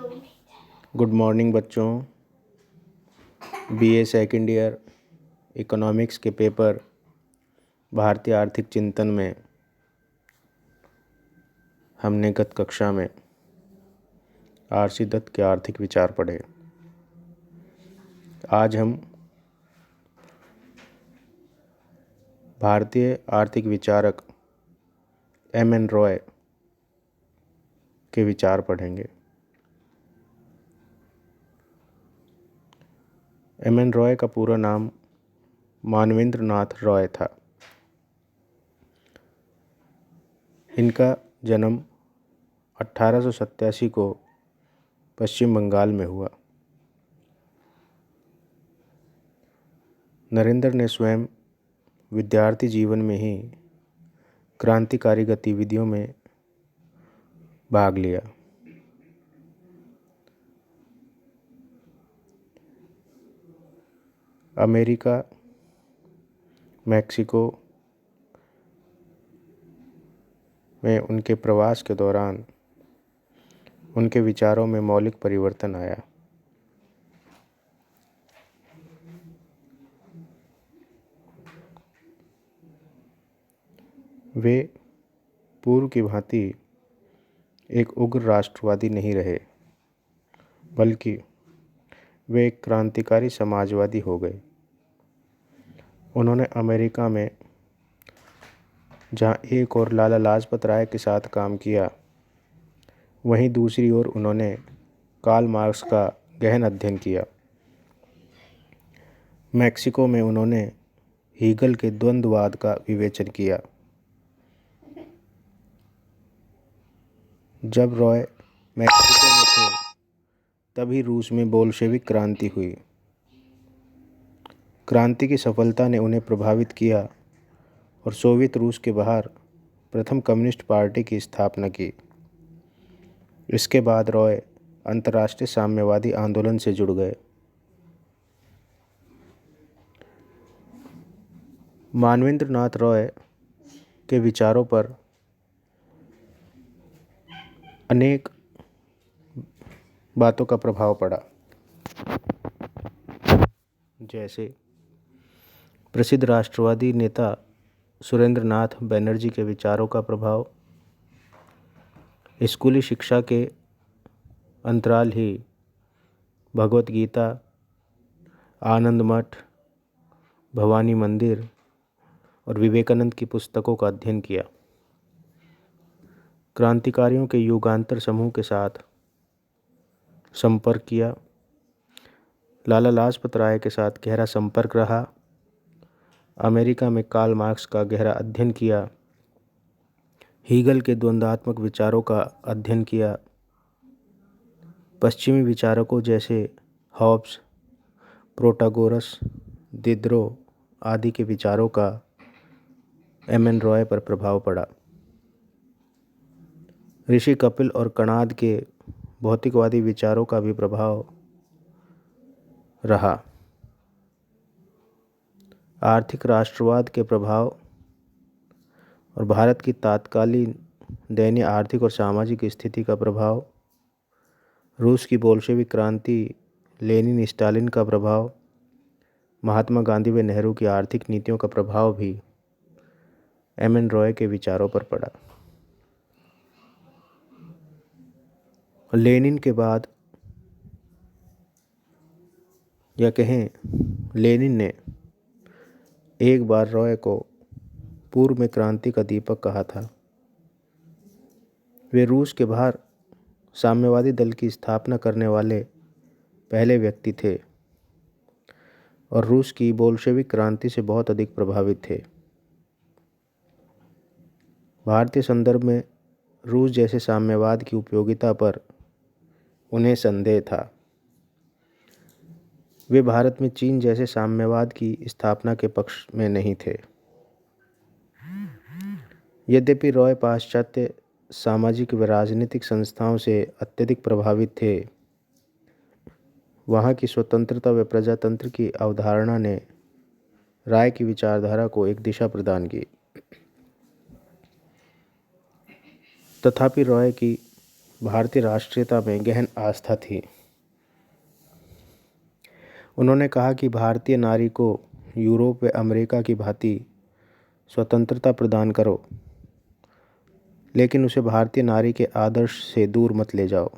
Good morning बच्चों। BA second year economics के paper भारतीय आर्थिक चिंतन में हमने गत कक्षा में आर.सी. दत्त के आर्थिक विचार पढ़े। आज हम भारतीय आर्थिक विचारक एम.एन. रॉय के विचार पढ़ेंगे। एम.एन. रॉय का पूरा नाम मानवेंद्र नाथ रॉय था। इनका जन्म 1887 को पश्चिम बंगाल में हुआ। नरेंद्र ने स्वयं विद्यार्थी जीवन में ही क्रांतिकारी गतिविधियों में भाग लिया। अमेरिका, मैक्सिको में उनके प्रवास के दौरान उनके विचारों में मौलिक परिवर्तन आया। वे पूर्व की भांति एक उग्र राष्ट्रवादी नहीं रहे, बल्कि वे एक क्रांतिकारी समाजवादी हो गए। उन्होंने अमेरिका में जहां एक ओर लाला लाजपत राय के साथ काम किया, वहीं दूसरी ओर उन्होंने कार्ल मार्क्स का गहन अध्ययन किया। मैक्सिको में उन्होंने हीगल के द्वंद्ववाद का विवेचन किया। जब रॉय मैक्सिको में थे, तभी रूस में बोल्शेविक क्रांति हुई। क्रांति की सफलता ने उन्हें प्रभावित किया और सोवियत रूस के बाहर प्रथम कम्युनिस्ट पार्टी की स्थापना की। इसके बाद रॉय अंतर्राष्ट्रीय साम्यवादी आंदोलन से जुड़ गए। मानवेंद्र नाथ रॉय के विचारों पर अनेक बातों का प्रभाव पड़ा, जैसे प्रसिद्ध राष्ट्रवादी नेता सुरेंद्र नाथ बनर्जी के विचारों का प्रभाव, स्कूली शिक्षा के अंतराल ही भगवत गीता, आनंद मठ, भवानी मंदिर और विवेकानंद की पुस्तकों का अध्ययन किया। क्रांतिकारियों के युगांतर समूह के साथ संपर्क किया। लाला लाजपत राय के साथ गहरा संपर्क रहा। अमेरिका में कार्ल मार्क्स का गहरा अध्ययन किया। हीगल के द्वंद्वात्मक विचारों का अध्ययन किया। पश्चिमी विचारकों जैसे हॉब्स, प्रोटागोरस, दिदरो आदि के विचारों का एम.एन. रॉय पर प्रभाव पड़ा। ऋषि कपिल और कणाद के भौतिकवादी विचारों का भी प्रभाव रहा। आर्थिक राष्ट्रवाद के प्रभाव और भारत की तात्कालीन दयनीय आर्थिक और सामाजिक स्थिति का प्रभाव, रूस की बोल्शेविक क्रांति, लेनिन स्टालिन का प्रभाव, महात्मा गांधी व नेहरू की आर्थिक नीतियों का प्रभाव भी एम.एन. रॉय के विचारों पर पड़ा। लेनिन के बाद, या कहें लेनिन ने एक बार रॉय को पूर्व में क्रांति का दीपक कहा था। वे रूस के बाहर साम्यवादी दल की स्थापना करने वाले पहले व्यक्ति थे और रूस की बोल्शेविक क्रांति से बहुत अधिक प्रभावित थे। भारतीय संदर्भ में रूस जैसे साम्यवाद की उपयोगिता पर उन्हें संदेह था। वे भारत में चीन जैसे साम्यवाद की स्थापना के पक्ष में नहीं थे। यद्यपि रॉय पाश्चात्य सामाजिक व राजनीतिक संस्थाओं से अत्यधिक प्रभावित थे, वहाँ की स्वतंत्रता व प्रजातंत्र की अवधारणा ने राय की विचारधारा को एक दिशा प्रदान की। तथापि रॉय की भारतीय राष्ट्रीयता में गहन आस्था थी। उन्होंने कहा कि भारतीय नारी को यूरोप व अमेरिका की भांति स्वतंत्रता प्रदान करो, लेकिन उसे भारतीय नारी के आदर्श से दूर मत ले जाओ।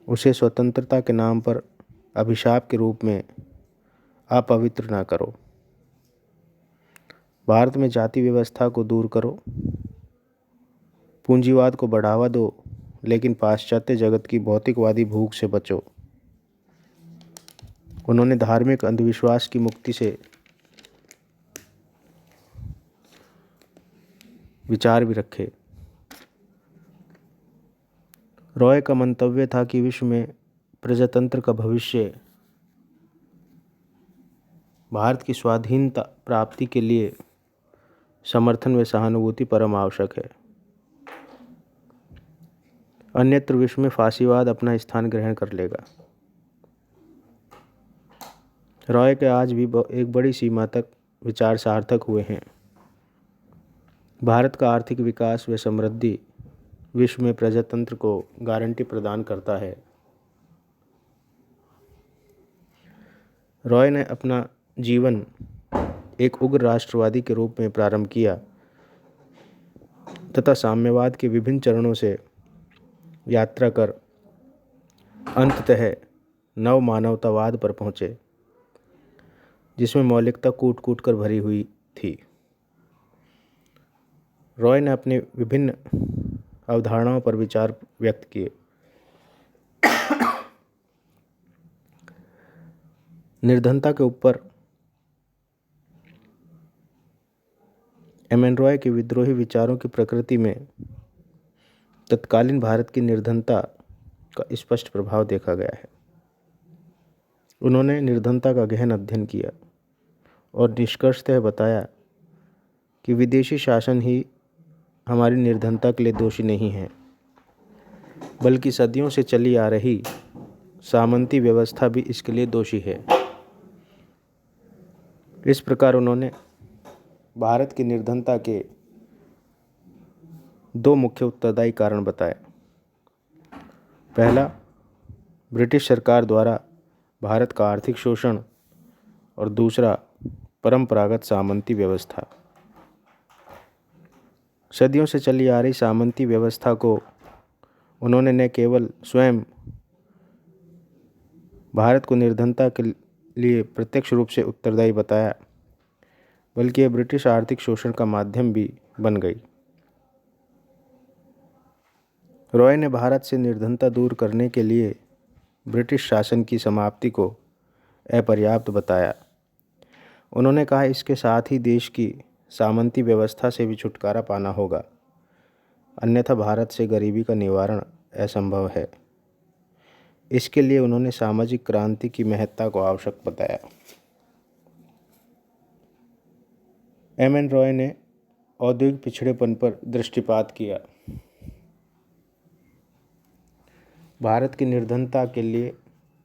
उसे स्वतंत्रता के नाम पर अभिशाप के रूप में अपवित्र ना करो। भारत में जाति व्यवस्था को दूर करो, पूंजीवाद को बढ़ावा दो, लेकिन पाश्चात्य जगत की भौतिकवादी भूख से बचो। उन्होंने धार्मिक अंधविश्वास की मुक्ति से विचार भी रखे। रॉय का मंतव्य था कि विश्व में प्रजातंत्र का भविष्य भारत की स्वाधीनता प्राप्ति के लिए समर्थन व सहानुभूति परम आवश्यक है। अन्यत्र विश्व में फासीवाद अपना स्थान ग्रहण कर लेगा। रॉय के आज भी एक बड़ी सीमा तक विचार सार्थक हुए हैं। भारत का आर्थिक विकास व समृद्धि विश्व में प्रजातंत्र को गारंटी प्रदान करता है। रॉय ने अपना जीवन एक उग्र राष्ट्रवादी के रूप में प्रारंभ किया तथा साम्यवाद के विभिन्न चरणों से यात्रा कर अंततः नव मानवतावाद पर पहुँचे, जिसमें मौलिकता कूट कूट कर भरी हुई थी। रॉय ने अपने विभिन्न अवधारणाओं पर विचार व्यक्त किए। निर्धनता के ऊपर एम एन रॉय के विद्रोही विचारों की प्रकृति में तत्कालीन भारत की निर्धनता का स्पष्ट प्रभाव देखा गया है। उन्होंने निर्धनता का गहन अध्ययन किया और निष्कर्षतः बताया कि विदेशी शासन ही हमारी निर्धनता के लिए दोषी नहीं है, बल्कि सदियों से चली आ रही सामंती व्यवस्था भी इसके लिए दोषी है। इस प्रकार उन्होंने भारत की निर्धनता के दो मुख्य उत्तरदायी कारण बताए। पहला, ब्रिटिश सरकार द्वारा भारत का आर्थिक शोषण, और दूसरा, परंपरागत सामंती व्यवस्था। सदियों से चली आ रही सामंती व्यवस्था को उन्होंने न केवल स्वयं भारत को निर्धनता के लिए प्रत्यक्ष रूप से उत्तरदायी बताया, बल्कि यह ब्रिटिश आर्थिक शोषण का माध्यम भी बन गई। रॉय ने भारत से निर्धनता दूर करने के लिए ब्रिटिश शासन की समाप्ति को अपर्याप्त बताया। उन्होंने कहा, इसके साथ ही देश की सामंती व्यवस्था से भी छुटकारा पाना होगा, अन्यथा भारत से गरीबी का निवारण असंभव है। इसके लिए उन्होंने सामाजिक क्रांति की महत्ता को आवश्यक बताया। एम एन रॉय ने औद्योगिक पिछड़ेपन पर दृष्टिपात किया। भारत की निर्धनता के लिए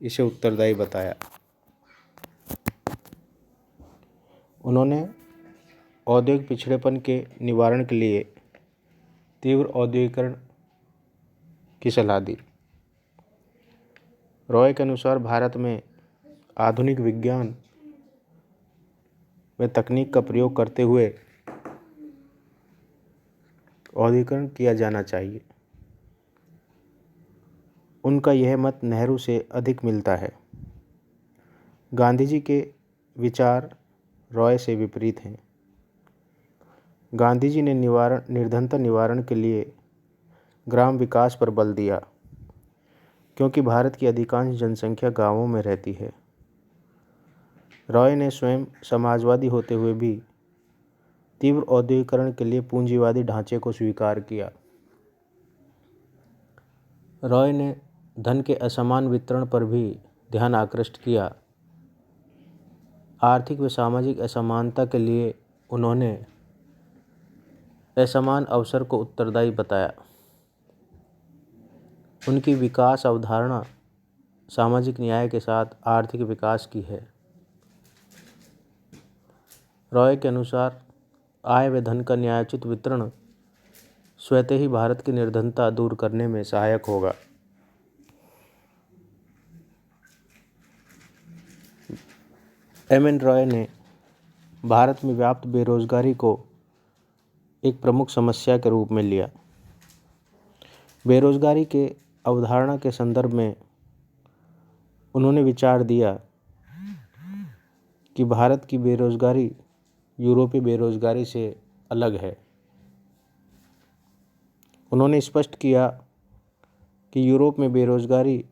इसे उत्तरदायी बताया। उन्होंने औद्योगिक पिछड़ेपन के निवारण के लिए तीव्र औद्योगिकरण की सलाह दी। रॉय के अनुसार भारत में आधुनिक विज्ञान व तकनीक का प्रयोग करते हुए औद्योगिकरण किया जाना चाहिए। उनका यह मत नेहरू से अधिक मिलता है। गांधी जी के विचार रॉय से विपरीत हैं। गांधी जी ने निर्धनता निवारण के लिए ग्राम विकास पर बल दिया, क्योंकि भारत की अधिकांश जनसंख्या गांवों में रहती है। रॉय ने स्वयं समाजवादी होते हुए भी तीव्र औद्योगिकरण के लिए पूंजीवादी ढांचे को स्वीकार किया। रॉय ने धन के असमान वितरण पर भी ध्यान आकृष्ट किया। आर्थिक व सामाजिक असमानता के लिए उन्होंने असमान अवसर को उत्तरदायी बताया। उनकी विकास अवधारणा सामाजिक न्याय के साथ आर्थिक विकास की है। रॉय के अनुसार आय व धन का न्यायोचित वितरण स्वतः ही भारत की निर्धनता दूर करने में सहायक होगा। एम.एन. रॉय ने भारत में व्याप्त बेरोजगारी को एक प्रमुख समस्या के रूप में लिया। बेरोजगारी के अवधारणा के संदर्भ में उन्होंने विचार दिया कि भारत की बेरोजगारी यूरोपीय बेरोजगारी से अलग है। उन्होंने स्पष्ट किया कि यूरोप में बेरोजगारी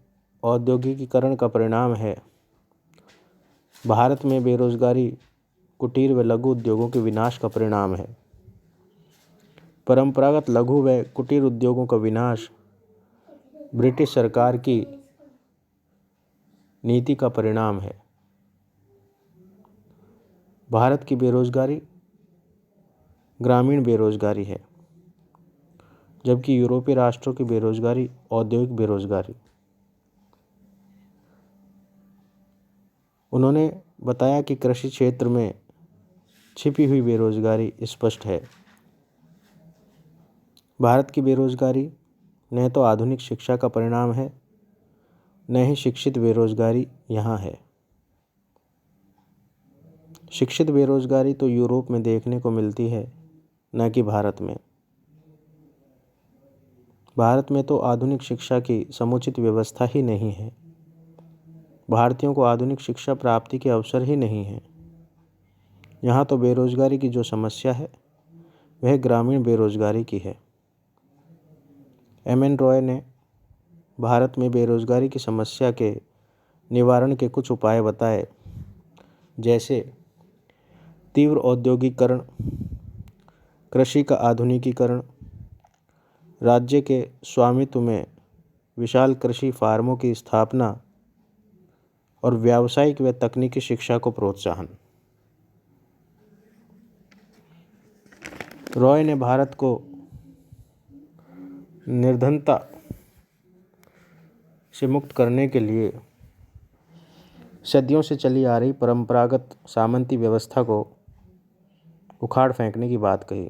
औद्योगिकीकरण का परिणाम है। भारत में बेरोजगारी कुटीर व लघु उद्योगों के विनाश का परिणाम है। परंपरागत लघु व कुटीर उद्योगों का विनाश ब्रिटिश सरकार की नीति का परिणाम है। भारत की बेरोजगारी ग्रामीण बेरोजगारी है, जबकि यूरोपीय राष्ट्रों की बेरोजगारी औद्योगिक बेरोजगारी। उन्होंने बताया कि कृषि क्षेत्र में छिपी हुई बेरोजगारी स्पष्ट है। भारत की बेरोजगारी न तो आधुनिक शिक्षा का परिणाम है, न ही शिक्षित बेरोजगारी यहाँ है। शिक्षित बेरोजगारी तो यूरोप में देखने को मिलती है, न कि भारत में। भारत में तो आधुनिक शिक्षा की समुचित व्यवस्था ही नहीं है। भारतीयों को आधुनिक शिक्षा प्राप्ति के अवसर ही नहीं है। यहाँ तो बेरोजगारी की जो समस्या है वह ग्रामीण बेरोजगारी की है। एम.एन. रॉय ने भारत में बेरोजगारी की समस्या के निवारण के कुछ उपाय बताए, जैसे तीव्र औद्योगिकीकरण, कृषि का आधुनिकीकरण, राज्य के स्वामित्व में विशाल कृषि फार्मों की स्थापना और व्यावसायिक व तकनीकी शिक्षा को प्रोत्साहन। रॉय ने भारत को निर्धनता से मुक्त करने के लिए सदियों से चली आ रही परंपरागत सामंती व्यवस्था को उखाड़ फेंकने की बात कही।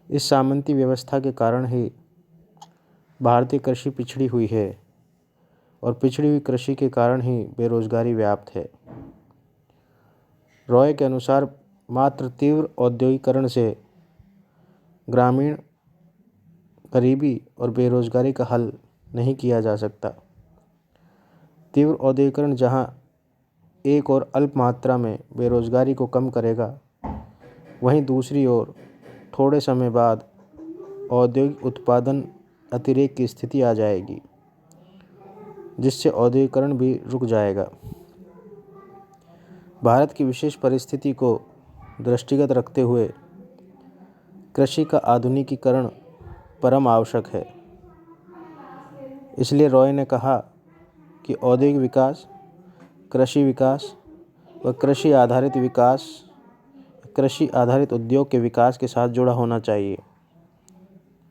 इस सामंती व्यवस्था के कारण ही भारतीय कृषि पिछड़ी हुई है और पिछड़ी हुई कृषि के कारण ही बेरोजगारी व्याप्त है। रॉय के अनुसार मात्र तीव्र औद्योगिकरण से ग्रामीण गरीबी और बेरोजगारी का हल नहीं किया जा सकता। तीव्र औद्योगिकरण जहां एक और अल्प मात्रा में बेरोजगारी को कम करेगा, वहीं दूसरी ओर थोड़े समय बाद औद्योगिक उत्पादन अतिरेक की स्थिति आ जाएगी, जिससे औद्योगिकरण भी रुक जाएगा। भारत की विशेष परिस्थिति को दृष्टिगत रखते हुए कृषि का आधुनिकीकरण परम आवश्यक है। इसलिए रॉय ने कहा कि औद्योगिक विकास, कृषि विकास व कृषि आधारित विकास, कृषि आधारित उद्योग के विकास के साथ जुड़ा होना चाहिए।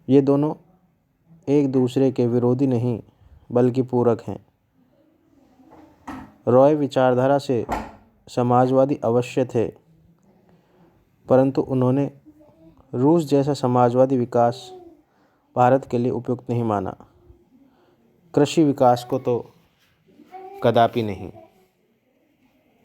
ये दोनों एक दूसरे के विरोधी नहीं बल्कि पूरक हैं। रॉय विचारधारा से समाजवादी अवश्य थे, परंतु उन्होंने रूस जैसा समाजवादी विकास भारत के लिए उपयुक्त नहीं माना। कृषि विकास को तो कदापि नहीं।